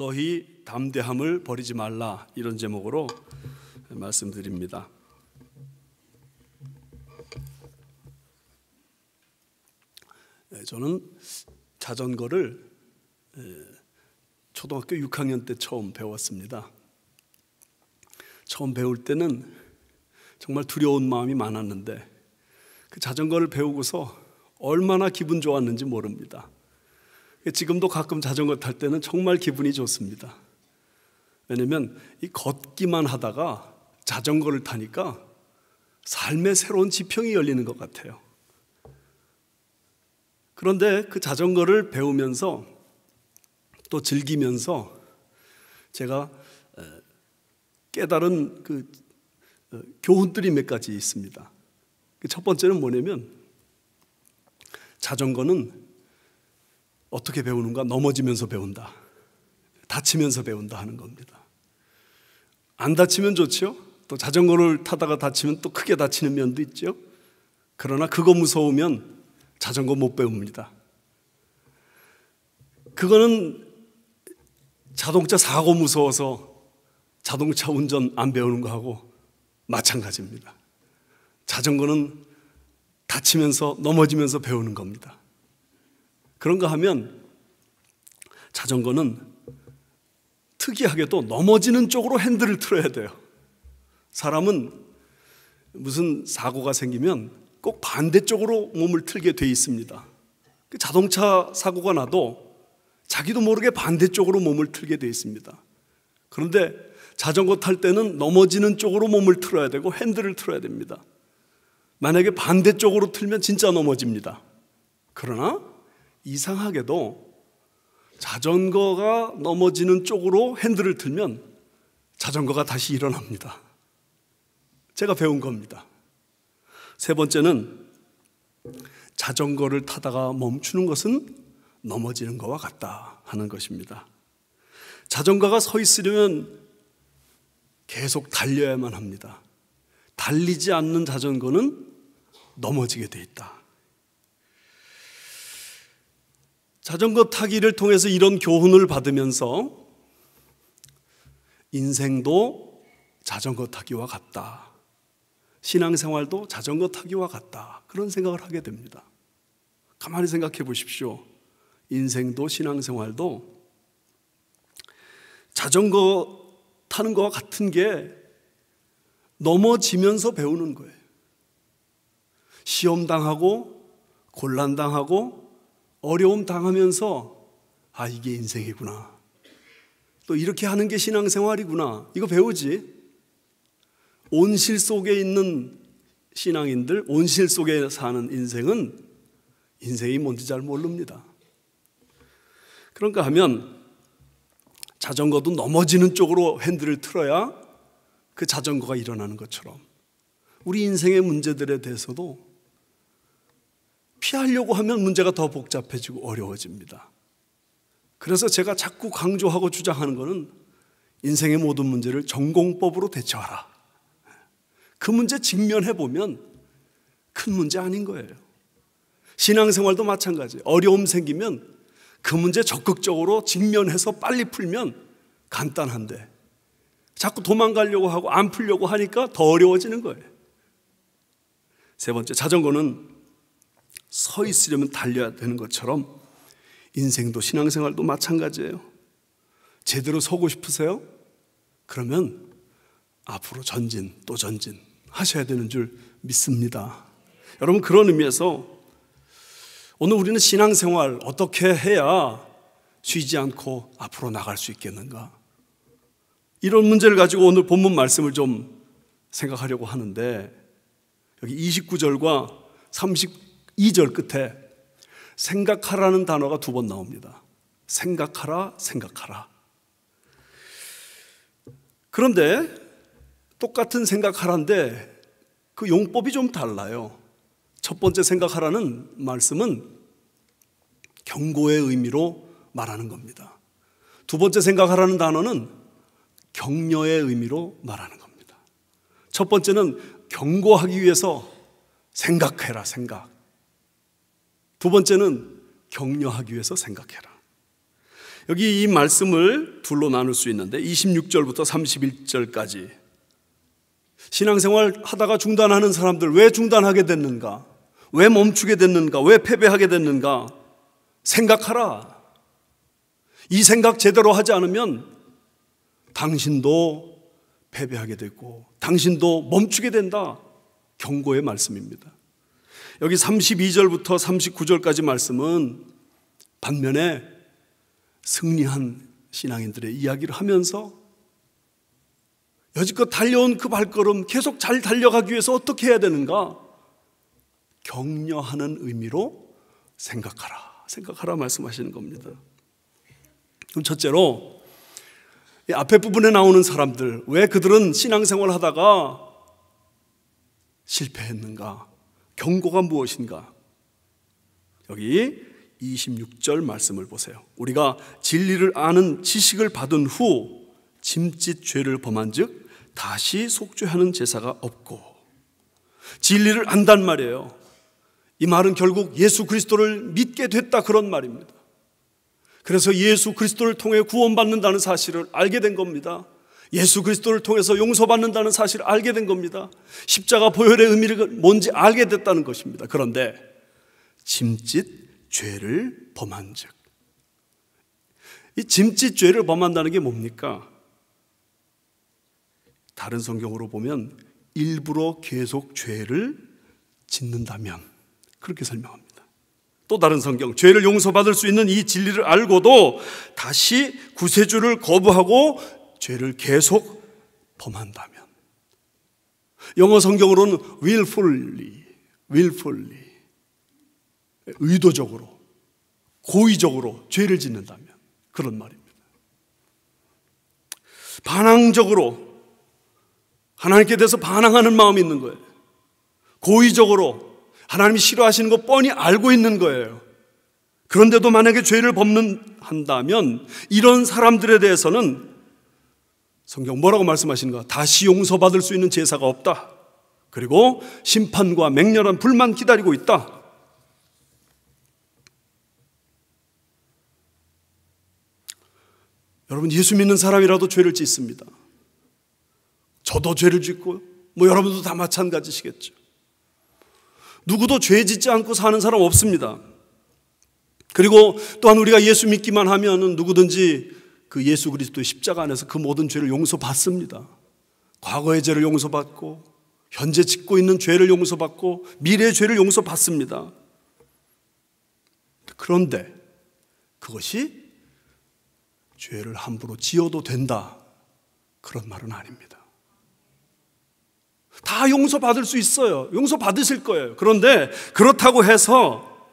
너희 담대함을 버리지 말라, 이런 제목으로 말씀드립니다. 저는 자전거를 초등학교 6학년 때 처음 배웠습니다. 처음 배울 때는 정말 두려운 마음이 많았는데 그 자전거를 배우고서 얼마나 기분 좋았는지 모릅니다. 지금도 가끔 자전거 탈 때는 정말 기분이 좋습니다. 왜냐하면 이 걷기만 하다가 자전거를 타니까 삶의 새로운 지평이 열리는 것 같아요. 그런데 그 자전거를 배우면서 또 즐기면서 제가 깨달은 그 교훈들이 몇 가지 있습니다. 첫 번째는 뭐냐면 자전거는 어떻게 배우는가? 넘어지면서 배운다. 다치면서 배운다 하는 겁니다. 안 다치면 좋죠. 또 자전거를 타다가 다치면 또 크게 다치는 면도 있죠. 그러나 그거 무서우면 자전거 못 배웁니다. 그거는 자동차 사고 무서워서 자동차 운전 안 배우는 거하고 마찬가지입니다. 자전거는 다치면서 넘어지면서 배우는 겁니다. 그런가 하면 자전거는 특이하게도 넘어지는 쪽으로 핸들을 틀어야 돼요. 사람은 무슨 사고가 생기면 꼭 반대쪽으로 몸을 틀게 돼 있습니다. 자동차 사고가 나도 자기도 모르게 반대쪽으로 몸을 틀게 돼 있습니다. 그런데 자전거 탈 때는 넘어지는 쪽으로 몸을 틀어야 되고 핸들을 틀어야 됩니다. 만약에 반대쪽으로 틀면 진짜 넘어집니다. 그러나 이상하게도 자전거가 넘어지는 쪽으로 핸들을 틀면 자전거가 다시 일어납니다. 제가 배운 겁니다. 세 번째는 자전거를 타다가 멈추는 것은 넘어지는 것과 같다 하는 것입니다. 자전거가 서 있으려면 계속 달려야만 합니다. 달리지 않는 자전거는 넘어지게 돼 있다. 자전거 타기를 통해서 이런 교훈을 받으면서 인생도 자전거 타기와 같다. 신앙생활도 자전거 타기와 같다. 그런 생각을 하게 됩니다. 가만히 생각해 보십시오. 인생도 신앙생활도 자전거 타는 것과 같은 게 넘어지면서 배우는 거예요. 시험 당하고 곤란 당하고 어려움 당하면서 아, 이게 인생이구나. 또 이렇게 하는 게 신앙생활이구나. 이거 배우지. 온실 속에 있는 신앙인들, 온실 속에 사는 인생은 인생이 뭔지 잘 모릅니다. 그런가 하면 자전거도 넘어지는 쪽으로 핸들을 틀어야 그 자전거가 일어나는 것처럼 우리 인생의 문제들에 대해서도 피하려고 하면 문제가 더 복잡해지고 어려워집니다. 그래서 제가 자꾸 강조하고 주장하는 것은 인생의 모든 문제를 전공법으로 대처하라. 그 문제 직면해 보면 큰 문제 아닌 거예요. 신앙생활도 마찬가지예요. 어려움 생기면 그 문제 적극적으로 직면해서 빨리 풀면 간단한데 자꾸 도망가려고 하고 안 풀려고 하니까 더 어려워지는 거예요. 세 번째, 자전거는 서 있으려면 달려야 되는 것처럼 인생도 신앙생활도 마찬가지예요. 제대로 서고 싶으세요? 그러면 앞으로 전진 또 전진 하셔야 되는 줄 믿습니다. 여러분, 그런 의미에서 오늘 우리는 신앙생활 어떻게 해야 쉬지 않고 앞으로 나갈 수 있겠는가? 이런 문제를 가지고 오늘 본문 말씀을 좀 생각하려고 하는데 여기 29절과 32절 끝에 생각하라는 단어가 2번 나옵니다. 생각하라, 생각하라. 그런데 똑같은 생각하라인데 그 용법이 좀 달라요. 첫 번째 생각하라는 말씀은 경고의 의미로 말하는 겁니다. 두 번째 생각하라는 단어는 격려의 의미로 말하는 겁니다. 첫 번째는 경고하기 위해서 생각해라, 생각. 두 번째는 격려하기 위해서 생각해라. 여기 이 말씀을 둘로 나눌 수 있는데 26절부터 31절까지 신앙생활 하다가 중단하는 사람들 왜 중단하게 됐는가? 왜 멈추게 됐는가? 왜 패배하게 됐는가? 생각하라. 이 생각 제대로 하지 않으면 당신도 패배하게 되고 당신도 멈추게 된다. 경고의 말씀입니다. 여기 32절부터 39절까지 말씀은 반면에 승리한 신앙인들의 이야기를 하면서 여지껏 달려온 그 발걸음 계속 잘 달려가기 위해서 어떻게 해야 되는가? 격려하는 의미로 생각하라 말씀하시는 겁니다. 그럼 첫째로 이 앞에 부분에 나오는 사람들, 왜 그들은 신앙생활 하다가 실패했는가? 경고가 무엇인가? 여기 26절 말씀을 보세요. 우리가 진리를 아는 지식을 받은 후 짐짓 죄를 범한 즉 다시 속죄하는 제사가 없고. 진리를 안단 말이에요. 이 말은 결국 예수 그리스도를 믿게 됐다 그런 말입니다. 그래서 예수 그리스도를 통해 구원받는다는 사실을 알게 된 겁니다. 예수 그리스도를 통해서 용서받는다는 사실을 알게 된 겁니다. 십자가 보혈의 의미를 뭔지 알게 됐다는 것입니다. 그런데 짐짓 죄를 범한 즉, 이 짐짓 죄를 범한다는 게 뭡니까? 다른 성경으로 보면 일부러 계속 죄를 짓는다면 그렇게 설명합니다. 또 다른 성경, 죄를 용서받을 수 있는 이 진리를 알고도 다시 구세주를 거부하고 죄를 계속 범한다면. 영어 성경으로는 willfully, 의도적으로, 고의적으로 죄를 짓는다면 그런 말입니다. 반항적으로 하나님께 대해서 반항하는 마음이 있는 거예요. 고의적으로 하나님이 싫어하시는 거 뻔히 알고 있는 거예요. 그런데도 만약에 죄를 범한다면 이런 사람들에 대해서는 성경 뭐라고 말씀하시는가? 다시 용서받을 수 있는 제사가 없다. 그리고 심판과 맹렬한 불만 기다리고 있다. 여러분, 예수 믿는 사람이라도 죄를 짓습니다. 저도 죄를 짓고 여러분도 다 마찬가지시겠죠. 누구도 죄 짓지 않고 사는 사람 없습니다. 그리고 또한 우리가 예수 믿기만 하면 누구든지 그 예수 그리스도의 십자가 안에서 그 모든 죄를 용서받습니다. 과거의 죄를 용서받고 현재 짓고 있는 죄를 용서받고 미래의 죄를 용서받습니다. 그런데 그것이 죄를 함부로 지어도 된다, 그런 말은 아닙니다. 다 용서받을 수 있어요. 용서받으실 거예요. 그런데 그렇다고 해서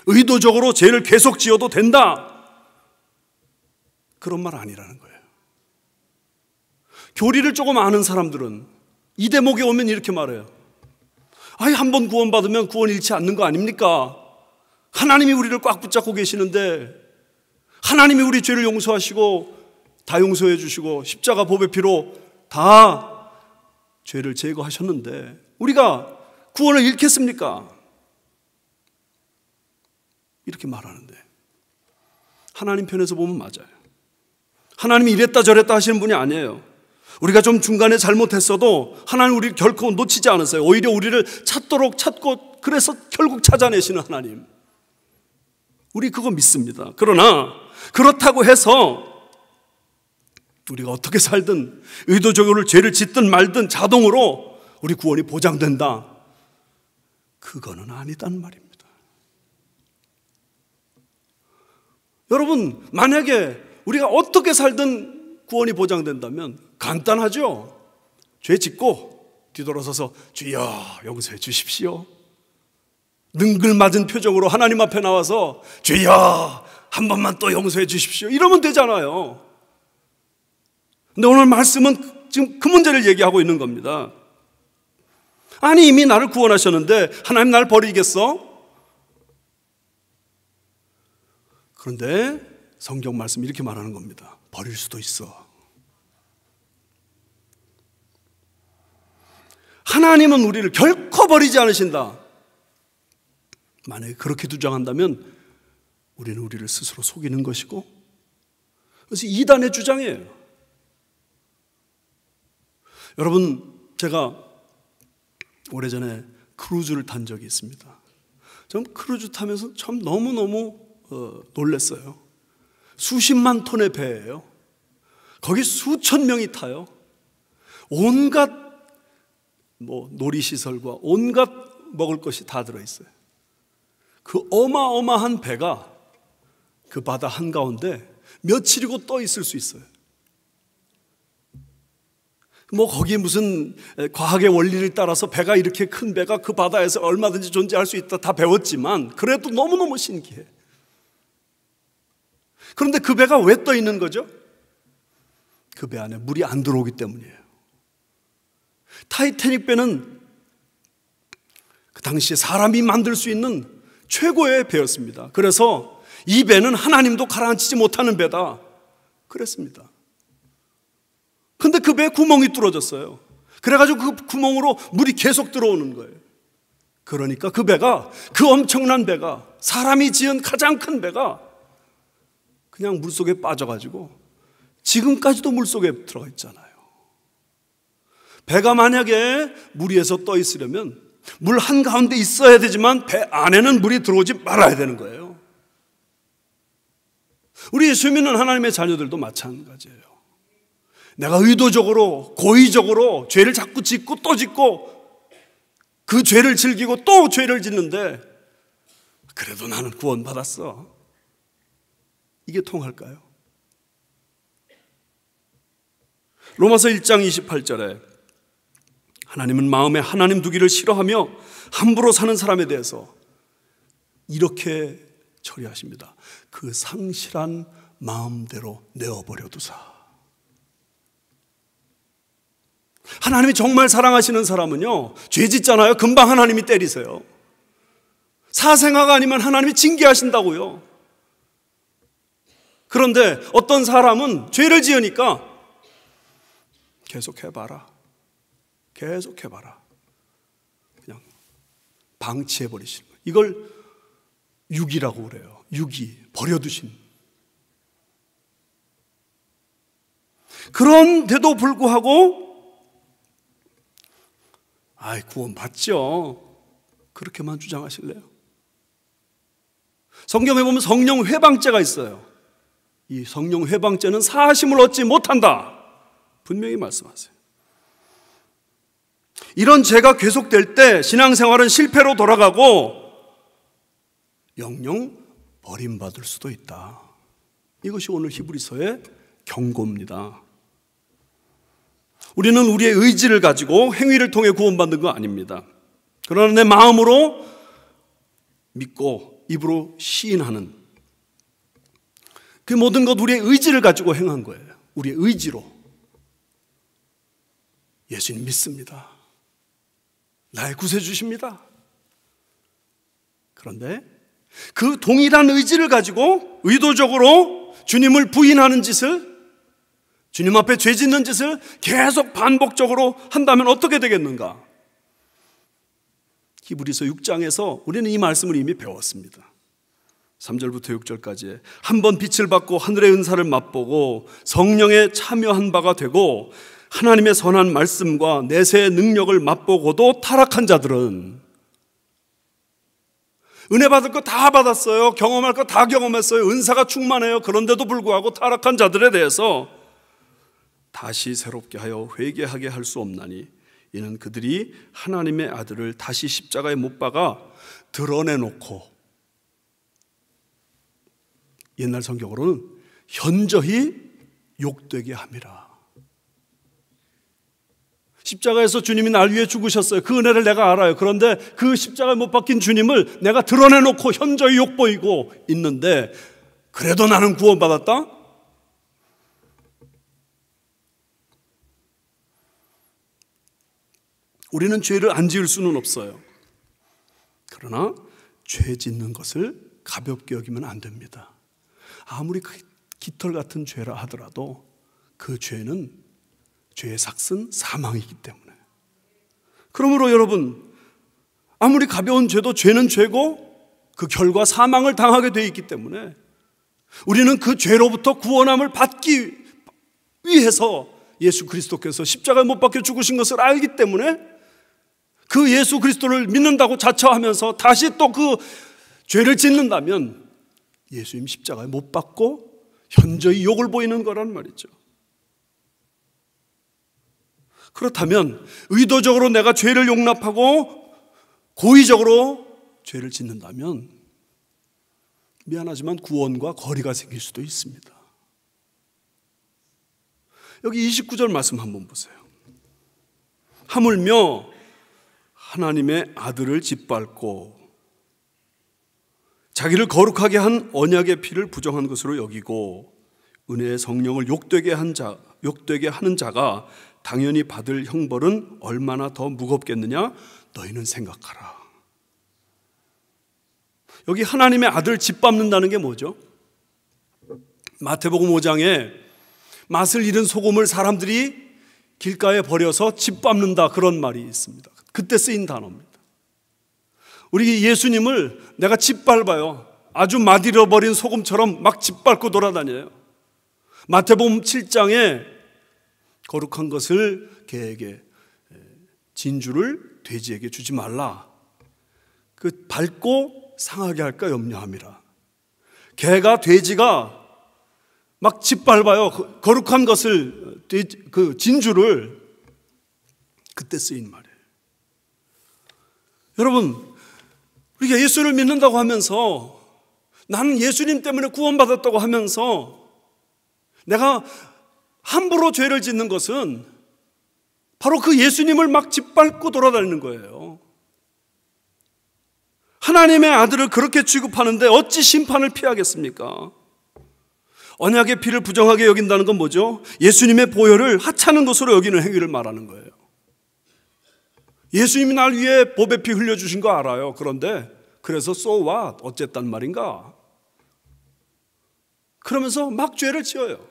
의도적으로 죄를 계속 지어도 된다, 그런 말 아니라는 거예요. 교리를 조금 아는 사람들은 이 대목에 오면 이렇게 말해요. 아니, 한 번 구원받으면 구원 잃지 않는 거 아닙니까? 하나님이 우리를 꽉 붙잡고 계시는데, 하나님이 우리 죄를 용서하시고 다 용서해 주시고 십자가 보배 피로 다 죄를 제거하셨는데 우리가 구원을 잃겠습니까? 이렇게 말하는데, 하나님 편에서 보면 맞아요. 하나님이 이랬다 저랬다 하시는 분이 아니에요. 우리가 좀 중간에 잘못했어도 하나님 우리를 결코 놓치지 않았어요. 오히려 우리를 찾고 그래서 결국 찾아내시는 하나님, 우리 그거 믿습니다. 그러나 그렇다고 해서 우리가 어떻게 살든 의도적으로 죄를 짓든 말든 자동으로 우리 구원이 보장된다, 그거는 아니단 말입니다. 여러분, 만약에 우리가 어떻게 살든 구원이 보장된다면 간단하죠. 죄 짓고 뒤돌아서서 주여 용서해 주십시오, 능글맞은 표정으로 하나님 앞에 나와서 주여 한 번만 또 용서해 주십시오, 이러면 되잖아요. 근데 오늘 말씀은 지금 그 문제를 얘기하고 있는 겁니다. 아니, 이미 나를 구원하셨는데 하나님 나를 버리겠어? 그런데 성경 말씀이 이렇게 말하는 겁니다. 버릴 수도 있어. 하나님은 우리를 결코 버리지 않으신다. 만약에 그렇게 주장한다면 우리는 우리를 스스로 속이는 것이고, 그래서 이단의 주장이에요. 여러분, 제가 오래전에 크루즈를 탄 적이 있습니다. 전 크루즈 타면서 참 너무너무 놀랐어요. 수십만 톤의 배예요. 거기 수천 명이 타요. 온갖 놀이시설과 온갖 먹을 것이 다 들어있어요. 그 어마어마한 배가 그 바다 한가운데 며칠이고 떠 있을 수 있어요. 거기에 무슨 과학의 원리를 따라서 배가, 이렇게 큰 배가 그 바다에서 얼마든지 존재할 수 있다 다 배웠지만 그래도 너무너무 신기해. 그런데 그 배가 왜 떠 있는 거죠? 그 배 안에 물이 안 들어오기 때문이에요. 타이타닉 배는 그 당시에 사람이 만들 수 있는 최고의 배였습니다. 그래서 이 배는 하나님도 가라앉히지 못하는 배다 그랬습니다. 근데 그 배에 구멍이 뚫어졌어요. 그래가지고 그 구멍으로 물이 계속 들어오는 거예요. 그러니까 그 배가, 그 엄청난 배가, 사람이 지은 가장 큰 배가 그냥 물속에 빠져가지고 지금까지도 물속에 들어가 있잖아요. 배가 만약에 물 위에서 떠 있으려면 물 한가운데 있어야 되지만 배 안에는 물이 들어오지 말아야 되는 거예요. 우리 예수 믿는 하나님의 자녀들도 마찬가지예요. 내가 의도적으로, 고의적으로 죄를 자꾸 짓고 또 짓고 그 죄를 즐기고 또 죄를 짓는데 그래도 나는 구원받았어. 이게 통할까요? 로마서 1장 28절에 하나님은 마음에 하나님 두기를 싫어하며 함부로 사는 사람에 대해서 이렇게 처리하십니다. 그 상실한 마음대로 내어버려 두사. 하나님이 정말 사랑하시는 사람은요, 죄 짓잖아요. 금방 하나님이 때리세요. 사생아가 아니면 하나님이 징계하신다고요. 그런데 어떤 사람은 죄를 지으니까 계속해봐라. 계속해봐라. 그냥 방치해버리시는 거예요. 이걸 유기라고 그래요. 유기, 버려두신. 그런데도 불구하고 구원 받죠. 그렇게만 주장하실래요? 성경에 보면 성령 회방죄가 있어요. 이 성령 회방죄는 사하심을 얻지 못한다. 분명히 말씀하세요. 이런 죄가 계속될 때 신앙생활은 실패로 돌아가고 영영 버림받을 수도 있다. 이것이 오늘 히브리서의 경고입니다. 우리는 우리의 의지를 가지고 행위를 통해 구원받는 거 아닙니다. 그러나 내 마음으로 믿고 입으로 시인하는 그 모든 것, 우리의 의지를 가지고 행한 거예요. 우리의 의지로. 예수님 믿습니다. 나의 구세주십니다. 그런데 그 동일한 의지를 가지고 의도적으로 주님을 부인하는 짓을, 주님 앞에 죄 짓는 짓을 계속 반복적으로 한다면 어떻게 되겠는가? 히브리서 6장에서 우리는 이 말씀을 이미 배웠습니다. 3절부터 6절까지 한번 빛을 받고 하늘의 은사를 맛보고 성령에 참여한 바가 되고 하나님의 선한 말씀과 내세의 능력을 맛보고도 타락한 자들은, 은혜 받을 거 다 받았어요. 경험할 거 다 경험했어요. 은사가 충만해요. 그런데도 불구하고 타락한 자들에 대해서 다시 새롭게 하여 회개하게 할 수 없나니 이는 그들이 하나님의 아들을 다시 십자가에 못 박아 드러내놓고, 옛날 성경으로는 현저히 욕되게 함이라. 십자가에서 주님이 날 위해 죽으셨어요. 그 은혜를 내가 알아요. 그런데 그 십자가에 못 박힌 주님을 내가 드러내놓고 현저히 욕보이고 있는데 그래도 나는 구원받았다? 우리는 죄를 안 지을 수는 없어요. 그러나 죄 짓는 것을 가볍게 여기면 안 됩니다. 아무리 깃털 같은 죄라 하더라도 그 죄는, 죄의 삭은 사망이기 때문에. 그러므로 여러분, 아무리 가벼운 죄도 죄는 죄고 그 결과 사망을 당하게 되어 있기 때문에 우리는 그 죄로부터 구원함을 받기 위해서 예수 그리스도께서 십자가에 못 박혀 죽으신 것을 알기 때문에 그 예수 그리스도를 믿는다고 자처하면서 다시 또 그 죄를 짓는다면 예수님 십자가에 못 박고 현저히 욕을 보이는 거란 말이죠. 그렇다면 의도적으로 내가 죄를 용납하고 고의적으로 죄를 짓는다면 미안하지만 구원과 거리가 생길 수도 있습니다. 여기 29절 말씀 한번 보세요. 하물며 하나님의 아들을 짓밟고 자기를 거룩하게 한 언약의 피를 부정한 것으로 여기고 은혜의 성령을 욕되게 하는 자가 당연히 받을 형벌은 얼마나 더 무겁겠느냐 너희는 생각하라. 여기 하나님의 아들 짓밟는다는 게 뭐죠? 마태복음 5장에 맛을 잃은 소금을 사람들이 길가에 버려서 짓밟는다 그런 말이 있습니다. 그때 쓰인 단어입니다. 우리 예수님을 내가 짓밟아요. 아주 맛 잃어버린 소금처럼 막 짓밟고 돌아다녀요. 마태복음 7장에 거룩한 것을 개에게 진주를 돼지에게 주지 말라. 그 밟고 상하게 할까 염려함이라. 개가 돼지가 막 짓밟아요. 거룩한 것을 그 진주를 그때 쓰인 말이에요. 여러분 우리가 예수를 믿는다고 하면서 나는 예수님 때문에 구원받았다고 하면서 내가 함부로 죄를 짓는 것은 바로 그 예수님을 막 짓밟고 돌아다니는 거예요. 하나님의 아들을 그렇게 취급하는데 어찌 심판을 피하겠습니까? 언약의 피를 부정하게 여긴다는 건 뭐죠? 예수님의 보혈을 하찮은 것으로 여기는 행위를 말하는 거예요. 예수님이 날 위해 보배 피 흘려주신 거 알아요. 그런데 그래서 so what? 어쨌단 말인가? 그러면서 막 죄를 지어요.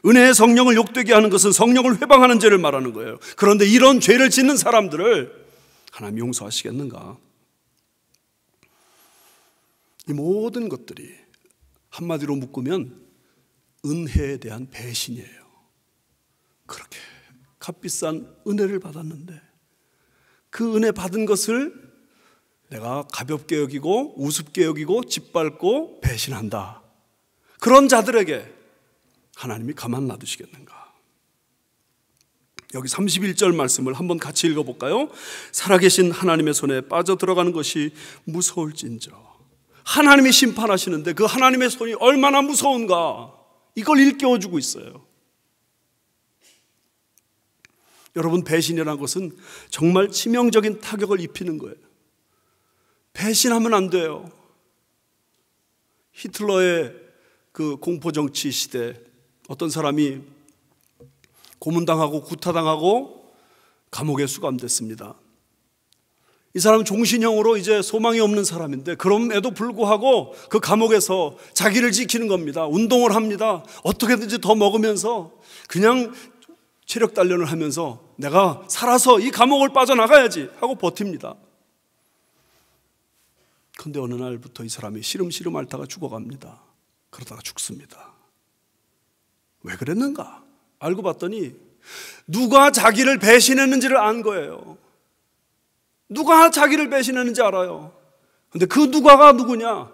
은혜의 성령을 욕되게 하는 것은 성령을 회방하는 죄를 말하는 거예요. 그런데 이런 죄를 짓는 사람들을 하나님 용서하시겠는가? 이 모든 것들이 한마디로 묶으면 은혜에 대한 배신이에요. 그렇게 값비싼 은혜를 받았는데 그 은혜 받은 것을 내가 가볍게 여기고 우습게 여기고 짓밟고 배신한다. 그런 자들에게 하나님이 가만 놔두시겠는가? 여기 31절 말씀을 한번 같이 읽어볼까요? 살아계신 하나님의 손에 빠져들어가는 것이 무서울진저. 하나님이 심판하시는데 그 하나님의 손이 얼마나 무서운가 이걸 일깨워주고 있어요. 여러분 배신이라는 것은 정말 치명적인 타격을 입히는 거예요. 배신하면 안 돼요. 히틀러의 그 공포정치 시대 어떤 사람이 고문당하고 구타당하고 감옥에 수감됐습니다. 이 사람은 종신형으로 이제 소망이 없는 사람인데 그럼에도 불구하고 그 감옥에서 자기를 지키는 겁니다. 운동을 합니다. 어떻게든지 더 먹으면서 그냥 체력 단련을 하면서 내가 살아서 이 감옥을 빠져나가야지 하고 버팁니다. 그런데 어느 날부터 이 사람이 시름시름 앓다가 죽어갑니다. 그러다가 죽습니다. 왜 그랬는가? 알고 봤더니 누가 자기를 배신했는지를 안 거예요. 누가 자기를 배신했는지 알아요. 그런데 그 누가가 누구냐?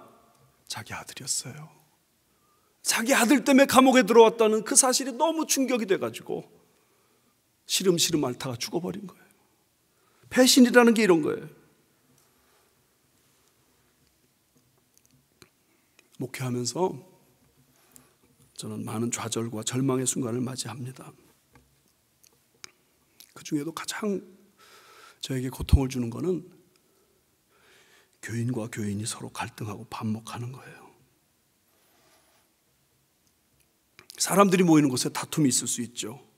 자기 아들이었어요. 자기 아들 때문에 감옥에 들어왔다는 그 사실이 너무 충격이 돼가지고 시름시름 앓다가 죽어버린 거예요. 배신이라는 게 이런 거예요. 목회하면서 저는 많은 좌절과 절망의 순간을 맞이합니다. 그 중에도 가장 저에게 고통을 주는 것은 교인과 교인이 서로 갈등하고 반목하는 거예요. 사람들이 모이는 곳에 다툼이 있을 수 있죠.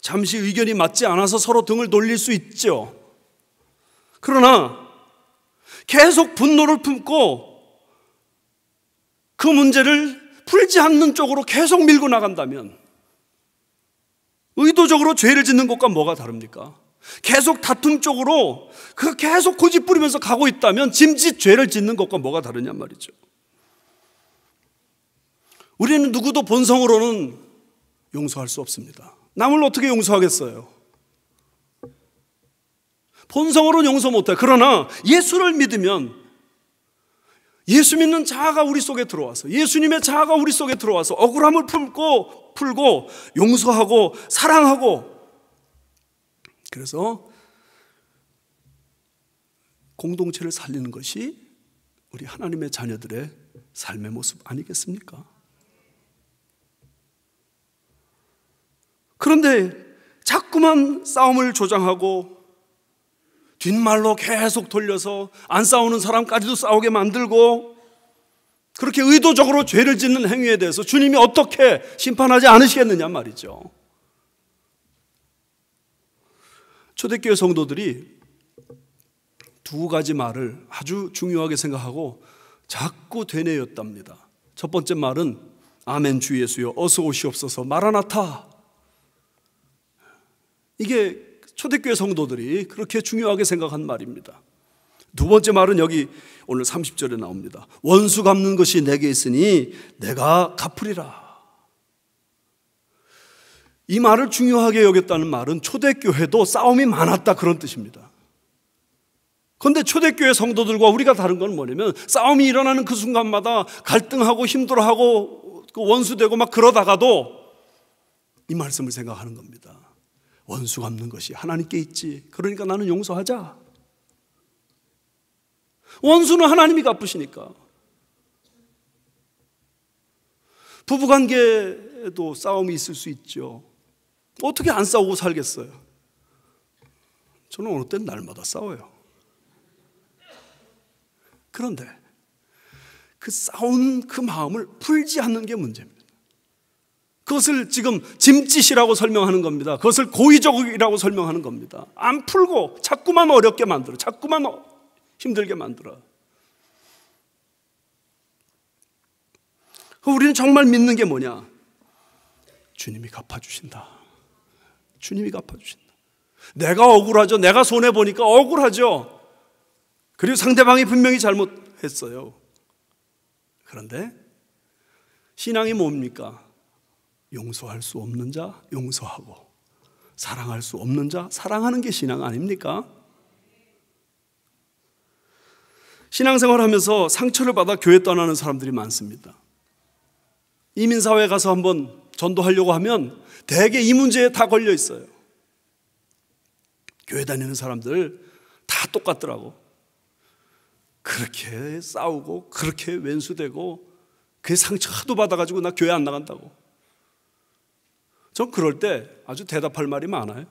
잠시 의견이 맞지 않아서 서로 등을 돌릴 수 있죠. 그러나 계속 분노를 품고 그 문제를 풀지 않는 쪽으로 계속 밀고 나간다면 의도적으로 죄를 짓는 것과 뭐가 다릅니까? 계속 다툼 쪽으로 계속 고집 부리면서 가고 있다면 짐짓 죄를 짓는 것과 뭐가 다르냐 말이죠. 우리는 누구도 본성으로는 용서할 수 없습니다. 남을 어떻게 용서하겠어요? 본성으로는 용서 못해요. 그러나 예수를 믿으면 예수 믿는 자아가 우리 속에 들어와서, 예수님의 자아가 우리 속에 들어와서 억울함을 풀고 용서하고 사랑하고, 그래서 공동체를 살리는 것이 우리 하나님의 자녀들의 삶의 모습 아니겠습니까? 그런데 자꾸만 싸움을 조장하고 뒷말로 계속 돌려서 안 싸우는 사람까지도 싸우게 만들고, 그렇게 의도적으로 죄를 짓는 행위에 대해서 주님이 어떻게 심판하지 않으시겠느냐 말이죠. 초대교회 성도들이 두 가지 말을 아주 중요하게 생각하고 자꾸 되뇌었답니다. 첫 번째 말은 아멘 주 예수여 어서 오시옵소서 마라나타. 이게 초대교회 성도들이 그렇게 중요하게 생각한 말입니다. 두 번째 말은 여기 오늘 30절에 나옵니다. 원수 갚는 것이 내게 있으니 내가 갚으리라. 이 말을 중요하게 여겼다는 말은 초대교회도 싸움이 많았다 그런 뜻입니다. 그런데 초대교회 성도들과 우리가 다른 건 뭐냐면 싸움이 일어나는 그 순간마다 갈등하고 힘들어하고 원수되고 막 그러다가도 이 말씀을 생각하는 겁니다. 원수 갚는 것이 하나님께 있지. 그러니까 나는 용서하자. 원수는 하나님이 갚으시니까. 부부관계에도 싸움이 있을 수 있죠. 어떻게 안 싸우고 살겠어요? 저는 어느 때는 날마다 싸워요. 그런데 그 싸운 그 마음을 풀지 않는 게 문제입니다. 그것을 지금 짐짓이라고 설명하는 겁니다. 그것을 고의적이라고 설명하는 겁니다. 안 풀고 자꾸만 어렵게 만들어, 자꾸만 힘들게 만들어. 우리는 정말 믿는 게 뭐냐? 주님이 갚아주신다. 주님이 갚아주신다. 내가 억울하죠. 내가 손해보니까 억울하죠. 그리고 상대방이 분명히 잘못했어요. 그런데 신앙이 뭡니까? 용서할 수 없는 자 용서하고, 사랑할 수 없는 자 사랑하는 게 신앙 아닙니까? 신앙생활하면서 상처를 받아 교회 떠나는 사람들이 많습니다. 이민사회에 가서 한번 전도하려고 하면 대개 이 문제에 다 걸려 있어요. 교회 다니는 사람들 다 똑같더라고. 그렇게 싸우고 그렇게 왼수되고 그 상처 하도 받아가지고 나 교회 안 나간다고. 전 그럴 때 아주 대답할 말이 많아요.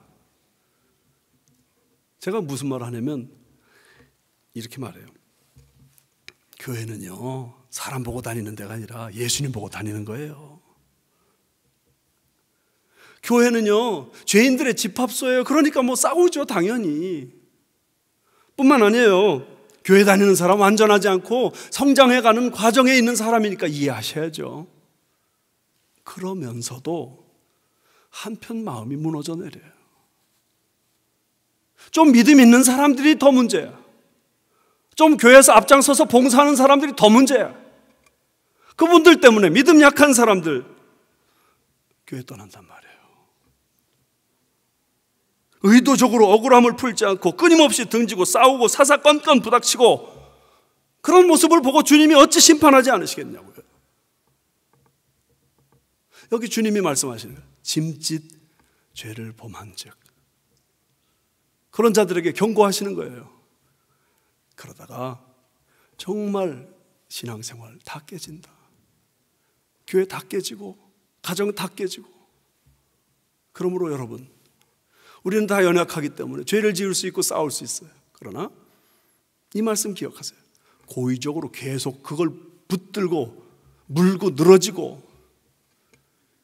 제가 무슨 말을 하냐면 이렇게 말해요. 교회는요 사람 보고 다니는 데가 아니라 예수님 보고 다니는 거예요. 교회는요 죄인들의 집합소예요. 그러니까 뭐 싸우죠 당연히. 뿐만 아니에요. 교회 다니는 사람 완전하지 않고 성장해가는 과정에 있는 사람이니까 이해하셔야죠. 그러면서도 한편 마음이 무너져 내려요. 좀 믿음 있는 사람들이 더 문제야. 좀 교회에서 앞장서서 봉사하는 사람들이 더 문제야. 그분들 때문에 믿음 약한 사람들 교회 떠난단 말이에요. 의도적으로 억울함을 풀지 않고 끊임없이 등지고 싸우고 사사건건 부닥치고 그런 모습을 보고 주님이 어찌 심판하지 않으시겠냐고요. 여기 주님이 말씀하시는 거예요. 짐짓 죄를 범한즉. 그런 자들에게 경고하시는 거예요. 그러다가 정말 신앙생활 다 깨진다. 교회 다 깨지고 가정 다 깨지고. 그러므로 여러분, 우리는 다 연약하기 때문에 죄를 지을 수 있고 싸울 수 있어요. 그러나 이 말씀 기억하세요. 고의적으로 계속 그걸 붙들고 물고 늘어지고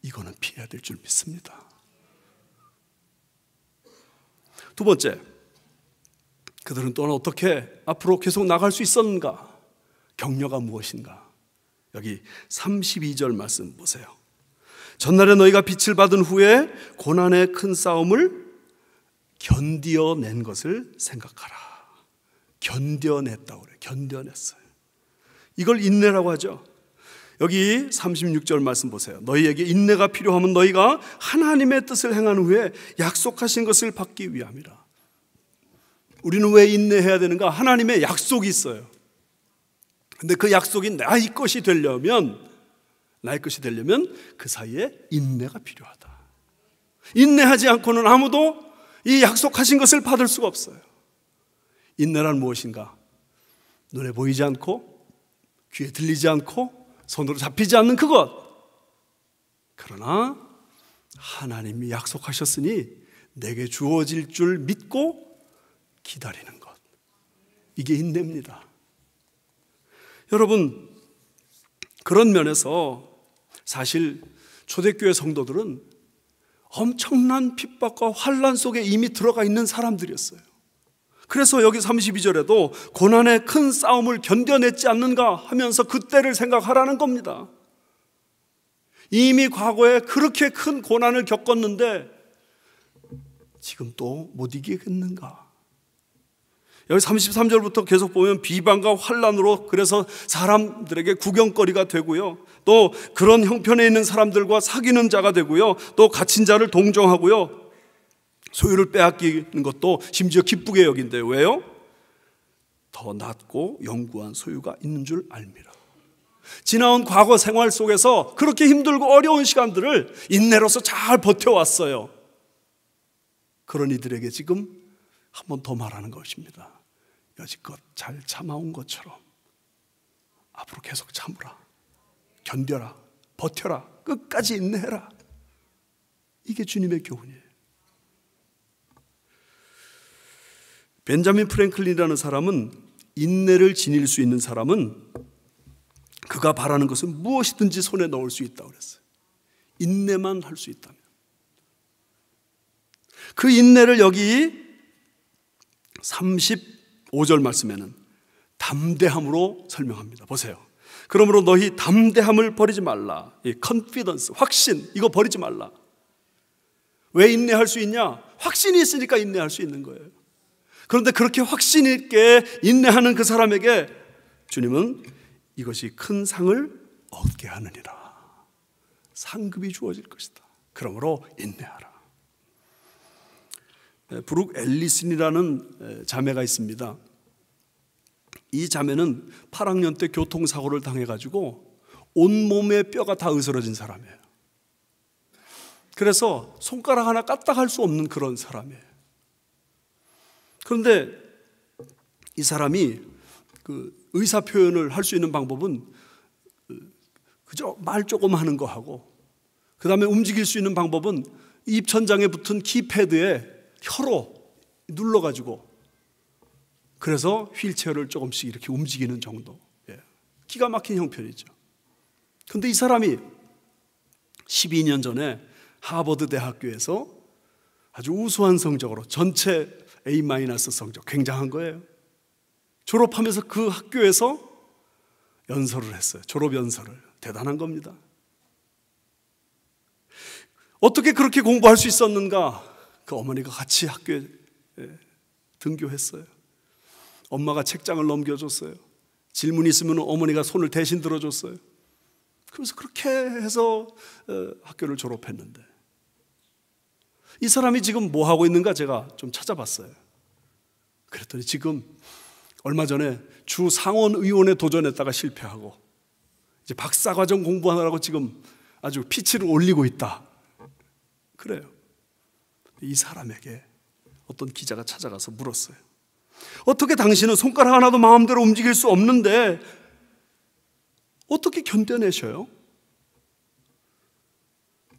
이거는 피해야 될 줄 믿습니다. 두 번째, 그들은 또한 어떻게 앞으로 계속 나갈 수 있었는가? 격려가 무엇인가? 여기 32절 말씀 보세요. 전날에 너희가 빛을 받은 후에 고난의 큰 싸움을 견뎌낸 것을 생각하라. 견뎌냈다고 그래요. 견뎌냈어요. 이걸 인내라고 하죠. 여기 36절 말씀 보세요. 너희에게 인내가 필요하면 너희가 하나님의 뜻을 행한 후에 약속하신 것을 받기 위함이라. 우리는 왜 인내해야 되는가? 하나님의 약속이 있어요. 근데 그 약속이 나의 것이 되려면 그 사이에 인내가 필요하다. 인내하지 않고는 아무도 이 약속하신 것을 받을 수가 없어요. 인내란 무엇인가? 눈에 보이지 않고 귀에 들리지 않고 손으로 잡히지 않는 그것. 그러나 하나님이 약속하셨으니 내게 주어질 줄 믿고 기다리는 것. 이게 인내입니다. 여러분, 그런 면에서 사실 초대교회 성도들은 엄청난 핍박과 환난 속에 이미 들어가 있는 사람들이었어요. 그래서 여기 32절에도 고난의 큰 싸움을 견뎌냈지 않는가 하면서 그때를 생각하라는 겁니다. 이미 과거에 그렇게 큰 고난을 겪었는데 지금 또 못 이기겠는가? 여기 33절부터 계속 보면 비방과 환난으로 그래서 사람들에게 구경거리가 되고요. 또 그런 형편에 있는 사람들과 사귀는 자가 되고요. 또 갇힌 자를 동정하고요. 소유를 빼앗기는 것도 심지어 기쁘게 여긴대요. 왜요? 더 낫고 영구한 소유가 있는 줄 알미라. 지나온 과거 생활 속에서 그렇게 힘들고 어려운 시간들을 인내로서 잘 버텨왔어요. 그런 이들에게 지금 한 번 더 말하는 것입니다. 여지껏 잘 참아온 것처럼 앞으로 계속 참으라. 견뎌라. 버텨라. 끝까지 인내해라. 이게 주님의 교훈이에요. 벤자민 프랭클린이라는 사람은 인내를 지닐 수 있는 사람은 그가 바라는 것은 무엇이든지 손에 넣을 수 있다고 그랬어요. 인내만 할 수 있다면. 그 인내를 여기 35절 말씀에는 담대함으로 설명합니다. 보세요. 그러므로 너희 담대함을 버리지 말라. 이 컨피던스, 확신, 이거 버리지 말라. 왜 인내할 수 있냐? 확신이 있으니까 인내할 수 있는 거예요. 그런데 그렇게 확신 있게 인내하는 그 사람에게 주님은 이것이 큰 상을 얻게 하느니라. 상급이 주어질 것이다. 그러므로 인내하라. 브룩 앨리슨이라는 자매가 있습니다. 이 자매는 8학년 때 교통사고를 당해가지고 온몸의 뼈가 다 으스러진 사람이에요. 그래서 손가락 하나 까딱할 수 없는 그런 사람이에요. 그런데 이 사람이 그 의사 표현을 할 수 있는 방법은 그저 말 조금 하는 거 하고, 그 다음에 움직일 수 있는 방법은 입천장에 붙은 키패드에 혀로 눌러가지고, 그래서 휠체어를 조금씩 이렇게 움직이는 정도. 기가 막힌 형편이죠. 그런데 이 사람이 12년 전에 하버드 대학교에서 아주 우수한 성적으로 전체 A- 성적, 굉장한 거예요. 졸업하면서 그 학교에서 연설을 했어요. 졸업 연설을. 대단한 겁니다. 어떻게 그렇게 공부할 수 있었는가? 그 어머니가 같이 학교에 등교했어요. 엄마가 책장을 넘겨줬어요. 질문이 있으면 어머니가 손을 대신 들어줬어요. 그래서 그렇게 해서 학교를 졸업했는데, 이 사람이 지금 뭐 하고 있는가 제가 좀 찾아봤어요. 그랬더니 지금 얼마 전에 주 상원의원에 도전했다가 실패하고 이제 박사과정 공부하느라고 지금 아주 피치를 올리고 있다. 그래요. 이 사람에게 어떤 기자가 찾아가서 물었어요. 어떻게 당신은 손가락 하나도 마음대로 움직일 수 없는데 어떻게 견뎌내셔요?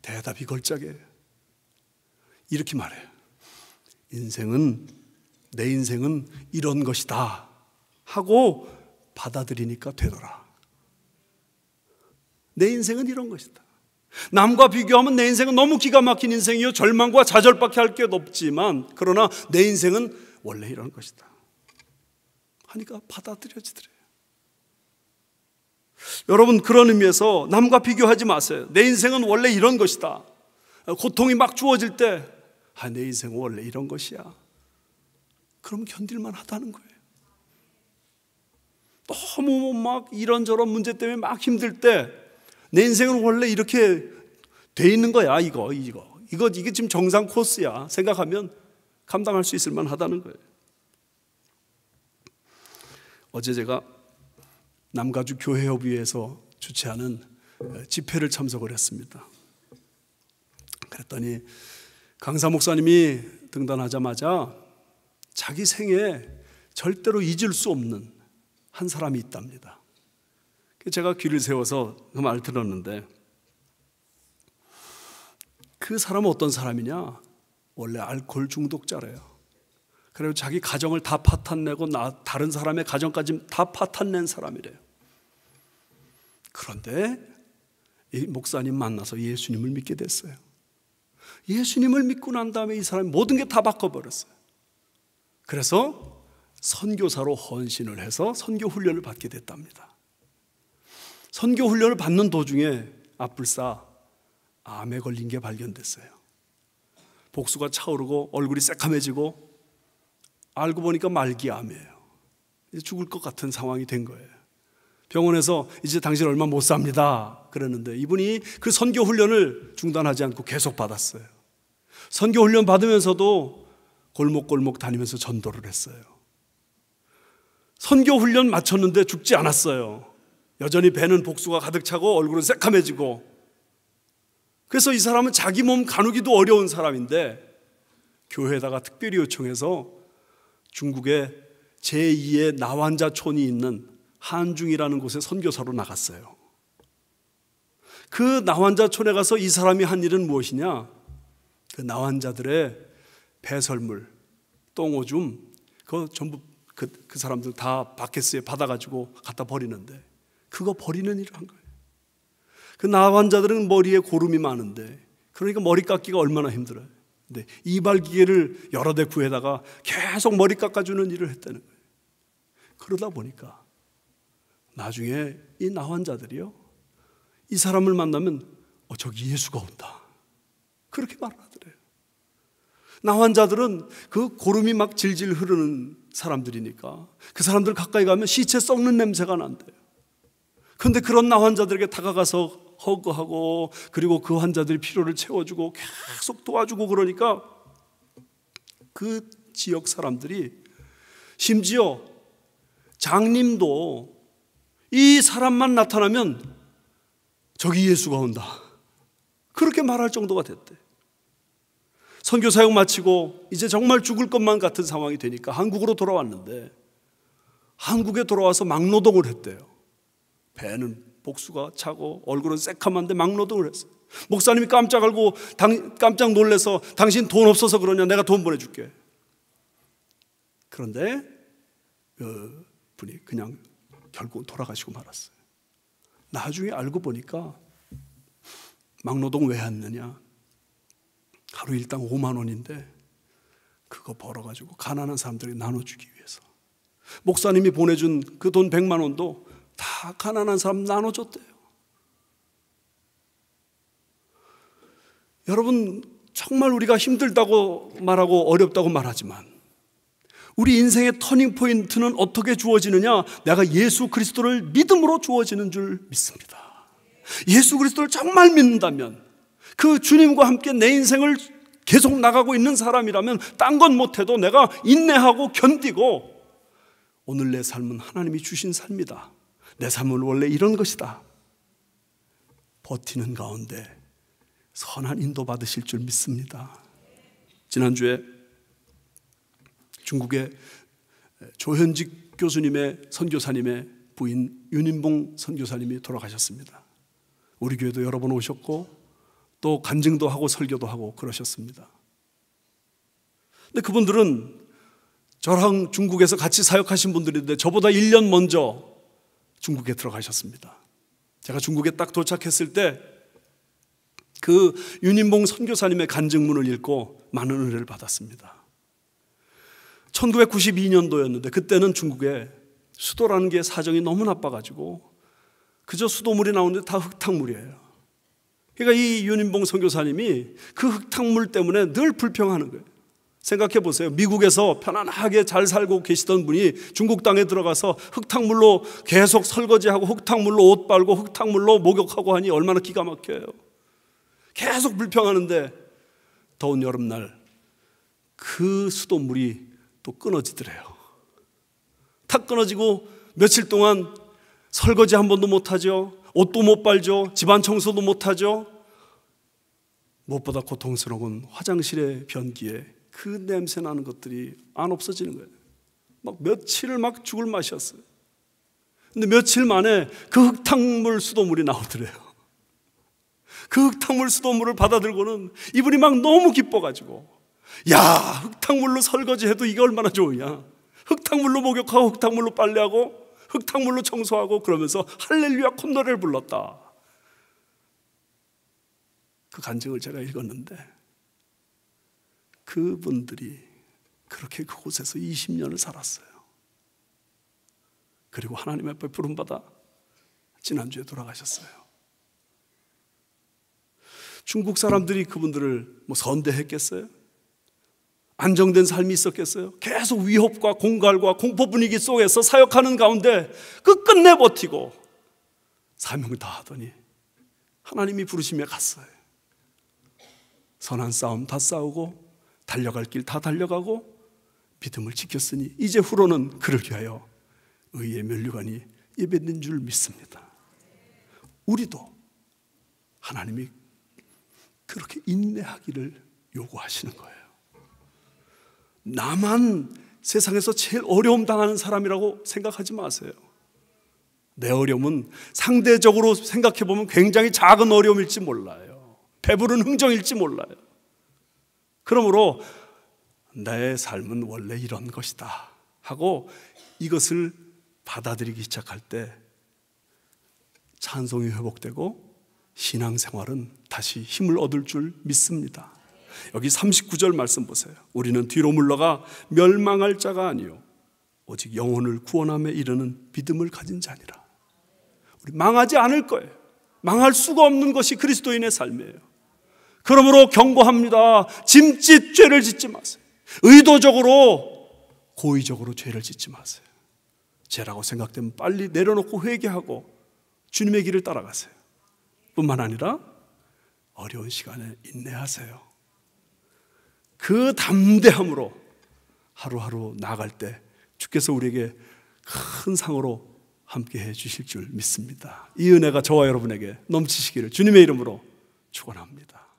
대답이 걸작이에요. 이렇게 말해요. 내 인생은 이런 것이다 하고 받아들이니까 되더라. 내 인생은 이런 것이다. 남과 비교하면 내 인생은 너무 기가 막힌 인생이요, 절망과 좌절밖에 할 게 없지만, 그러나 내 인생은 원래 이런 것이다 하니까 받아들여지더래요. 여러분, 그런 의미에서 남과 비교하지 마세요. 내 인생은 원래 이런 것이다. 고통이 막 주어질 때 내 인생은 원래 이런 것이야. 그럼 견딜만 하다는 거예요. 너무 막 이런저런 문제 때문에 막 힘들 때 내 인생은 원래 이렇게 돼 있는 거야. 이게 지금 정상 코스야 생각하면 감당할 수 있을 만하다는 거예요. 어제 제가 남가주 교회협의회에서 주최하는 집회를 참석을 했습니다. 그랬더니 강사 목사님이 등단하자마자 자기 생에 절대로 잊을 수 없는 한 사람이 있답니다. 제가 귀를 세워서 그 말을 들었는데, 그 사람은 어떤 사람이냐? 원래 알코올 중독자래요. 그리고 자기 가정을 다 파탄내고 다른 사람의 가정까지 다 파탄낸 사람이래요. 그런데 이 목사님 만나서 예수님을 믿게 됐어요. 예수님을 믿고 난 다음에 이 사람이 모든 게 다 바꿔버렸어요. 그래서 선교사로 헌신을 해서 선교 훈련을 받게 됐답니다. 선교 훈련을 받는 도중에 앞불사 암에 걸린 게 발견됐어요. 복수가 차오르고 얼굴이 새카매지고 알고 보니까 말기암이에요. 이제 죽을 것 같은 상황이 된 거예요. 병원에서 이제 당신 얼마 못 삽니다 그랬는데 이분이 그 선교 훈련을 중단하지 않고 계속 받았어요. 선교 훈련 받으면서도 골목골목 다니면서 전도를 했어요. 선교 훈련 마쳤는데 죽지 않았어요. 여전히 배는 복수가 가득 차고 얼굴은 새카매지고. 그래서 이 사람은 자기 몸 가누기도 어려운 사람인데 교회에다가 특별히 요청해서 중국의 제2의 나환자촌이 있는 한중이라는 곳에 선교사로 나갔어요. 그 나환자촌에 가서 이 사람이 한 일은 무엇이냐? 그 나환자들의 배설물, 똥오줌, 그거 전부 그 사람들 다 바켓스에 받아가지고 갖다 버리는데, 그거 버리는 일을 한 거예요. 그 나환자들은 머리에 고름이 많은데, 그러니까 머리 깎기가 얼마나 힘들어요. 근데 이발기계를 여러 대 구해다가 계속 머리 깎아주는 일을 했다는 거예요. 그러다 보니까 나중에 이 나환자들이요, 이 사람을 만나면 저기 예수가 온다 그렇게 말을 하더래요. 나환자들은 그 고름이 막 질질 흐르는 사람들이니까 그 사람들 가까이 가면 시체 썩는 냄새가 난대요. 그런데 그런 나환자들에게 다가가서 허그하고, 그리고 그 환자들이 필요를 채워주고 계속 도와주고, 그러니까 그 지역 사람들이, 심지어 장님도 이 사람만 나타나면 저기 예수가 온다 그렇게 말할 정도가 됐대. 선교 사역 마치고 이제 정말 죽을 것만 같은 상황이 되니까 한국으로 돌아왔는데, 한국에 돌아와서 막노동을 했대요. 배는 복수가 차고 얼굴은 새카만데 막노동을 했어요. 목사님이 깜짝 놀라서 당신 돈 없어서 그러냐, 내가 돈 보내줄게. 그런데 그 분이 그냥 결국 돌아가시고 말았어요. 나중에 알고 보니까 막노동 왜 했느냐, 하루 일당 5만 원인데 그거 벌어가지고 가난한 사람들에게 나눠주기 위해서. 목사님이 보내준 그 돈 100만 원도 다 가난한 사람 나눠줬대요. 여러분, 정말 우리가 힘들다고 말하고 어렵다고 말하지만 우리 인생의 터닝 포인트는 어떻게 주어지느냐? 내가 예수 그리스도를 믿음으로 주어지는 줄 믿습니다. 예수 그리스도를 정말 믿는다면, 그 주님과 함께 내 인생을 계속 나가고 있는 사람이라면 딴 건 못해도 내가 인내하고 견디고, 오늘 내 삶은 하나님이 주신 삶이다, 내 삶은 원래 이런 것이다, 버티는 가운데 선한 인도 받으실 줄 믿습니다. 지난주에 중국의 조현직 교수님의 선교사님의 부인 윤인봉 선교사님이 돌아가셨습니다. 우리 교회도 여러 번 오셨고 또 간증도 하고 설교도 하고 그러셨습니다. 근데 그분들은 저랑 중국에서 같이 사역하신 분들인데 저보다 1년 먼저 중국에 들어가셨습니다. 제가 중국에 딱 도착했을 때 그 윤인봉 선교사님의 간증문을 읽고 많은 은혜를 받았습니다. 1992년도였는데 그때는 중국에 수도라는 게 사정이 너무 나빠가지고 그저 수도물이 나오는데 다 흙탕물이에요. 그러니까 이 윤인봉 선교사님이 그 흙탕물 때문에 늘 불평하는 거예요. 생각해 보세요. 미국에서 편안하게 잘 살고 계시던 분이 중국 땅에 들어가서 흙탕물로 계속 설거지하고 흙탕물로 옷 빨고 흙탕물로 목욕하고 하니 얼마나 기가 막혀요. 계속 불평하는데 더운 여름날 그 수돗물이 또 끊어지더래요. 탁 끊어지고 며칠 동안 설거지 한 번도 못하죠. 옷도 못 빨죠. 집안 청소도 못하죠. 무엇보다 고통스러운 건 화장실의 변기에 그 냄새 나는 것들이 안 없어지는 거예요. 막 며칠을 막 죽을 맛이었어요. 근데 며칠 만에 그 흙탕물 수돗물이 나오더래요. 그 흙탕물 수돗물을 받아들고는 이분이 막 너무 기뻐가지고, 야, 흙탕물로 설거지해도 이게 얼마나 좋으냐. 흙탕물로 목욕하고 흙탕물로 빨래하고 흙탕물로 청소하고 그러면서 할렐루야 콧노래를 불렀다. 그 간증을 제가 읽었는데 그분들이 그렇게 그곳에서 20년을 살았어요. 그리고 하나님의 앞에 부름받아 지난주에 돌아가셨어요. 중국 사람들이 그분들을 선대했겠어요? 안정된 삶이 있었겠어요? 계속 위협과 공갈과 공포 분위기 속에서 사역하는 가운데 끝끝내 버티고 사명 다 하더니 하나님이 부르심에 갔어요. 선한 싸움 다 싸우고 달려갈 길 다 달려가고 믿음을 지켰으니 이제 후로는 그를 위하여 의의 면류관이 예배된 줄 믿습니다. 우리도 하나님이 그렇게 인내하기를 요구하시는 거예요. 나만 세상에서 제일 어려움 당하는 사람이라고 생각하지 마세요. 내 어려움은 상대적으로 생각해보면 굉장히 작은 어려움일지 몰라요. 배부른 흥정일지 몰라요. 그러므로 내 삶은 원래 이런 것이다 하고 이것을 받아들이기 시작할 때 찬송이 회복되고 신앙생활은 다시 힘을 얻을 줄 믿습니다. 여기 39절 말씀 보세요. 우리는 뒤로 물러가 멸망할 자가 아니요 오직 영혼을 구원함에 이르는 믿음을 가진 자니라. 우리 망하지 않을 거예요. 망할 수가 없는 것이 그리스도인의 삶이에요. 그러므로 경고합니다. 짐짓 죄를 짓지 마세요. 의도적으로 고의적으로 죄를 짓지 마세요. 죄라고 생각되면 빨리 내려놓고 회개하고 주님의 길을 따라가세요. 뿐만 아니라 어려운 시간에 인내하세요. 그 담대함으로 하루하루 나아갈 때 주께서 우리에게 큰 상으로 함께해 주실 줄 믿습니다. 이 은혜가 저와 여러분에게 넘치시기를 주님의 이름으로 축원합니다.